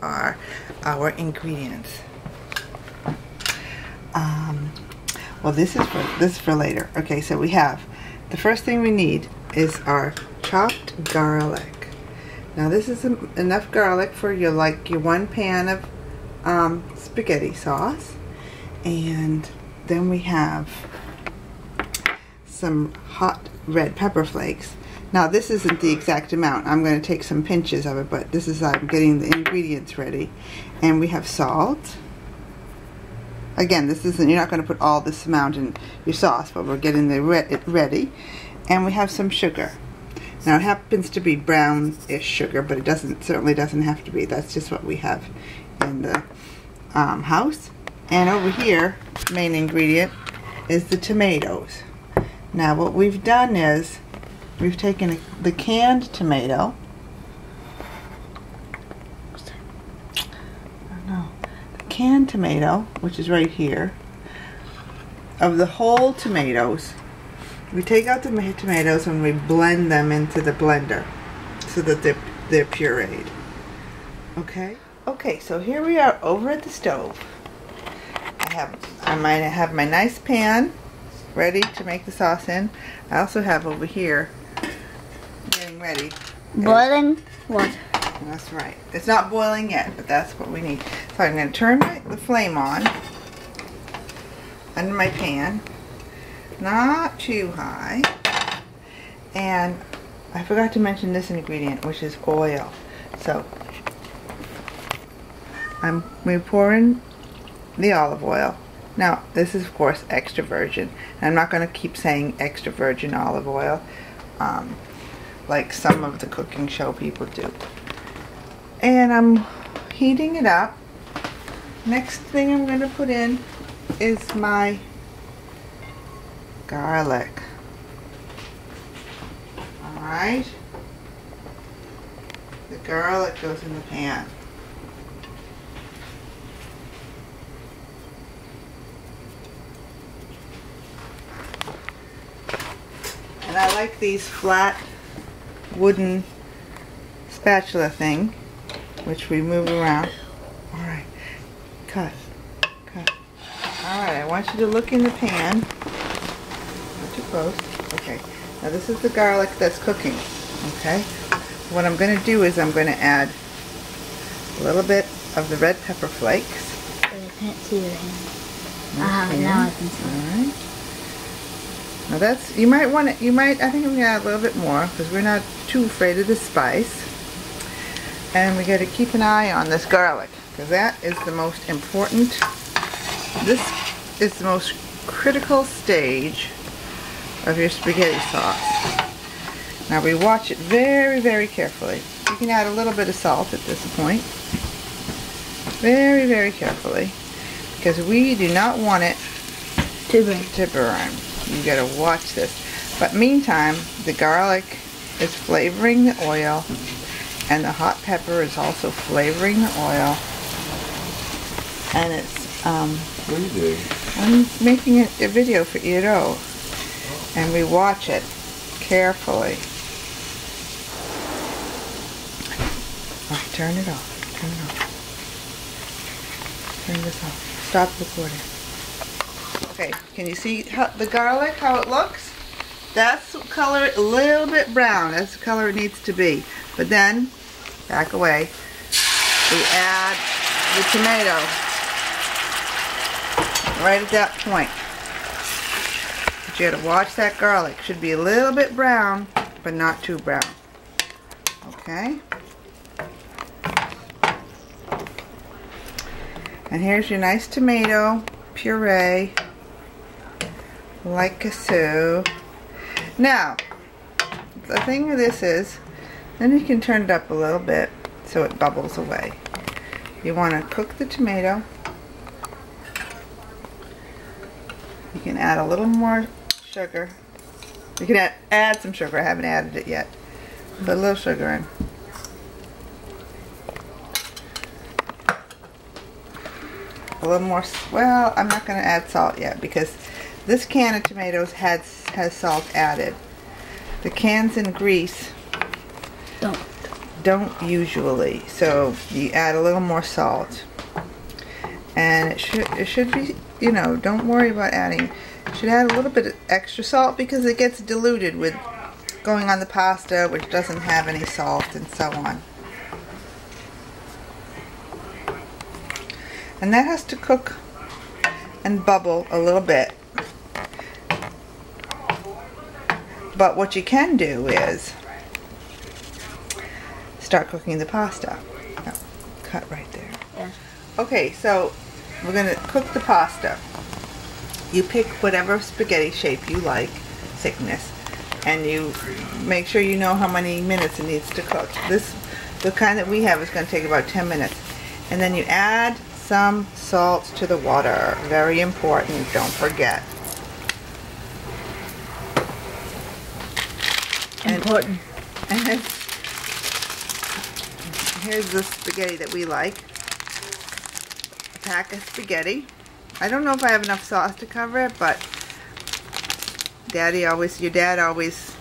Are our ingredients. Well, this is for later. Okay, so we have the first thing we need is our chopped garlic. Now this is enough garlic for your one pan of spaghetti sauce, and then we have some hot red pepper flakes. Now this isn't the exact amount. I'm going to take some pinches of it, but this is I'm getting the ingredients ready. And we have salt. Again, this isn't, you're not going to put all this amount in your sauce, but we're getting it ready. And we have some sugar. Now it happens to be brownish sugar, but it certainly doesn't have to be. That's just what we have in the house. And over here, main ingredient is the tomatoes. Now what we've done is we've taken the canned tomato. The canned tomato, which is right here. Of the whole tomatoes, we take out the tomatoes and we blend them into the blender so that they're pureed. Okay. Okay. So here we are over at the stove. I might have my nice pan ready to make the sauce in. I also have over here, getting ready, boiling water. That's right. It's not boiling yet, but that's what we need. So I'm going to turn the flame on under my pan, not too high. And I forgot to mention this ingredient, which is oil. So we pour in the olive oil. Now this is of course extra virgin. And I'm not going to keep saying extra virgin olive oil like some of the cooking show people do. And I'm heating it up. Next thing I'm going to put in is my garlic. Alright. The garlic goes in the pan. And I like these flat wooden spatula thing, which we move around. Alright, cut. Alright, I want you to look in the pan. Not too close. Okay, now this is the garlic that's cooking. Okay, what I'm going to do is I'm going to add a little bit of the red pepper flakes. I can't see your hand. I have it now, I can see. Alright. Now that's, I think I'm going to add a little bit more because we're not too afraid of the spice. And we got to keep an eye on this garlic because that is the most important. This is the most critical stage of your spaghetti sauce. Now we watch it very, very carefully. You can add a little bit of salt at this point. Very, very carefully because we do not want it to burn. You gotta watch this. But meantime, the garlic is flavoring the oil, and the hot pepper is also flavoring the oil. And it's what are you doing? I'm making a video for Edo, and we watch it carefully. Alright, turn it off. Turn it off. Turn this off. Stop recording. Okay, can you see the garlic, how it looks? That's the color, a little bit brown. That's the color it needs to be. But then, back away, we add the tomato right at that point. But you gotta watch that garlic. Should be a little bit brown, but not too brown. Okay? And here's your nice tomato puree. Like so. Now, the thing with this is, then you can turn it up a little bit so it bubbles away. You want to cook the tomato. You can add a little more sugar. You can add some sugar. I haven't added it yet. Put a little sugar in. A little more, well, I'm not going to add salt yet because this can of tomatoes has salt added. The cans in grease don't usually. So you add a little more salt. And it should be, you know, don't worry about adding. You should add a little bit of extra salt because it gets diluted with going on the pasta, which doesn't have any salt, and so on. And that has to cook and bubble a little bit. But what you can do is start cooking the pasta. Oh, cut right there. Yeah. Okay, so we're going to cook the pasta. You pick whatever spaghetti shape you like, thickness, and you make sure you know how many minutes it needs to cook. The kind that we have is going to take about 10 minutes. And then you add some salt to the water. Very important, don't forget. Important. And here's the spaghetti that we like. A pack of spaghetti. I don't know if I have enough sauce to cover it, but your dad always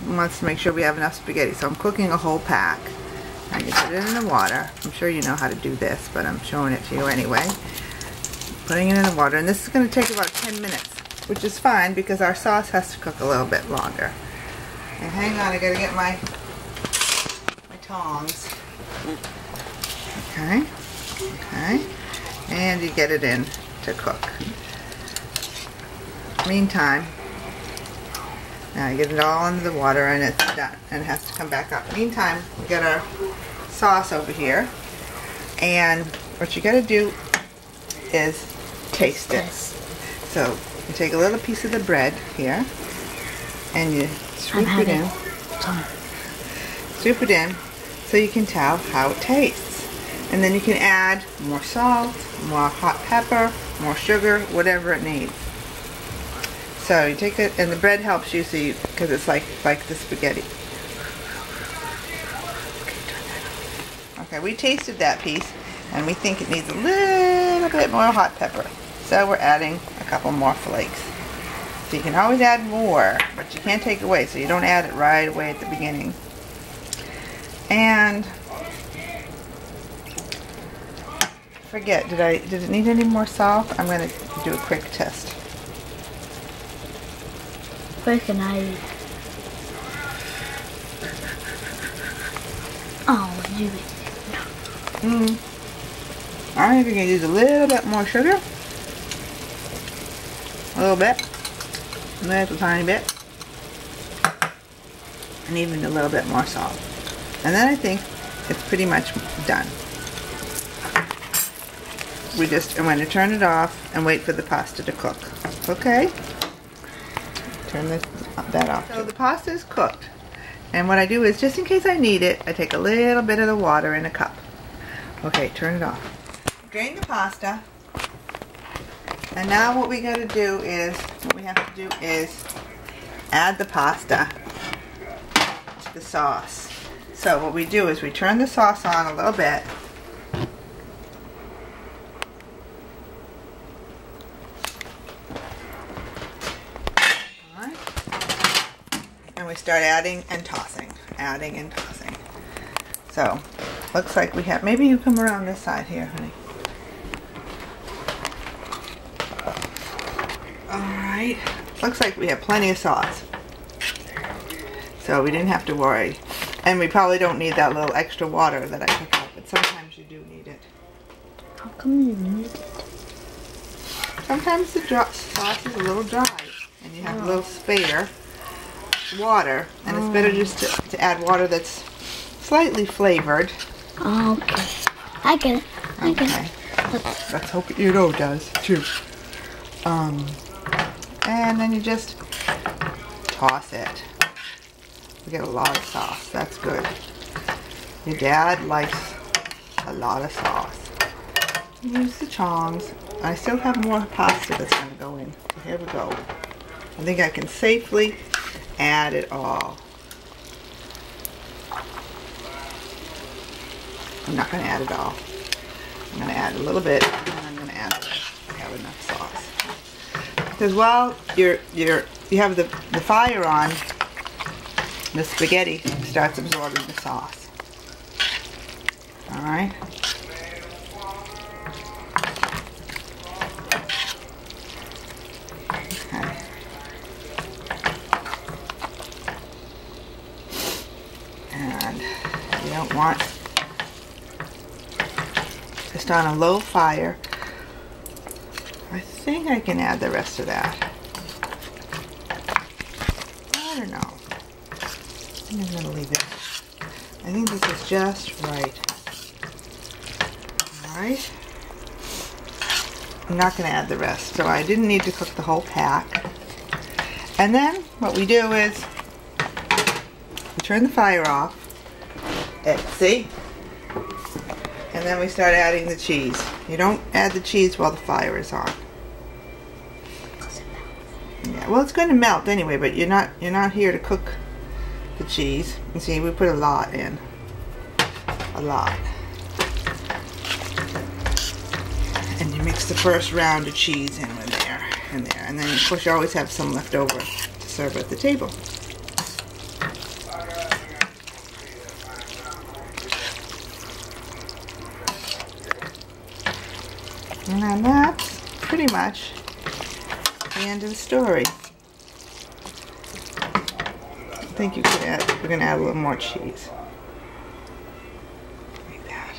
wants to make sure we have enough spaghetti. So I'm cooking a whole pack. I can put it in the water. I'm sure you know how to do this, but I'm showing it to you anyway. Putting it in the water, and this is going to take about 10 minutes, which is fine because our sauce has to cook a little bit longer. And hang on, I gotta get my tongs. Okay, okay, and you get it in to cook. Meantime, now you get it all into the water and it's done, and it has to come back up. Meantime, we got our sauce over here, and what you gotta do is taste it. So you take a little piece of the bread here, and you swoop it in. Swoop it in so you can tell how it tastes. And then you can add more salt, more hot pepper, more sugar, whatever it needs. So you take it, and the bread helps you see, because it's like the spaghetti. Okay, we tasted that piece, and we think it needs a little bit more hot pepper. So we're adding a couple more flakes. So you can always add more, but you can't take away, so you don't add it right away at the beginning. And forget, did it need any more salt? I'm going to do a quick test. Quick, and you. I think we can use a little bit more sugar. A little bit. A little tiny bit. And even a little bit more salt. And then I think it's pretty much done. I'm going to turn it off and wait for the pasta to cook. Okay? Turn that off. So the pasta is cooked. And what I do is, just in case I need it, I take a little bit of the water in a cup. Okay, turn it off. Drain the pasta. And now what we have to do is add the pasta to the sauce. So what we do is we turn the sauce on a little bit. Alright. And we start adding and tossing. Adding and tossing. So, looks like we have, maybe you come around this side here, honey. Alright, looks like we have plenty of sauce. So we didn't have to worry. And we probably don't need that little extra water that I took out, but sometimes you do need it. How come you need it? Sometimes the sauce is a little dry, and you have a little spare water, and it's better just to add water that's slightly flavored. Okay, I get it. I get it. Let's hope you know it does too. And then you just toss it. We get a lot of sauce. That's good. Your dad likes a lot of sauce. Use the tongs. I still have more pasta that's going to go in. So here we go. I think I can safely add it all. I'm not going to add it all. I'm going to add a little bit, and I'm going to add it. I have enough sauce. Because while you have the fire on, the spaghetti starts absorbing the sauce. Alright. Okay. And you don't want, just on a low fire. I think I can add the rest of that. I don't know. I'm going to leave it. I think this is just right. Alright. I'm not going to add the rest, so I didn't need to cook the whole pack. And then what we do is we turn the fire off. See? And then we start adding the cheese. You don't add the cheese while the fire is on. Yeah, well, it's going to melt anyway, but you're not here to cook the cheese. You see, we put a lot in. A lot. And you mix the first round of cheese in with there and there. And then, of course, you always have some left over to serve at the table. And then that's pretty much the end of the story. I think you could add, we're going to add a little more cheese. Like that.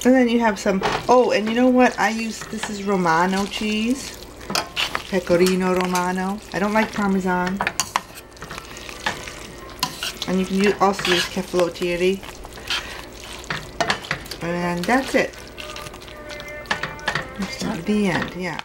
And then you have some, oh, and you know what? This is Romano cheese. Pecorino Romano. I don't like Parmesan. And you can also use Kefalotieri. And that's it. The end, yeah.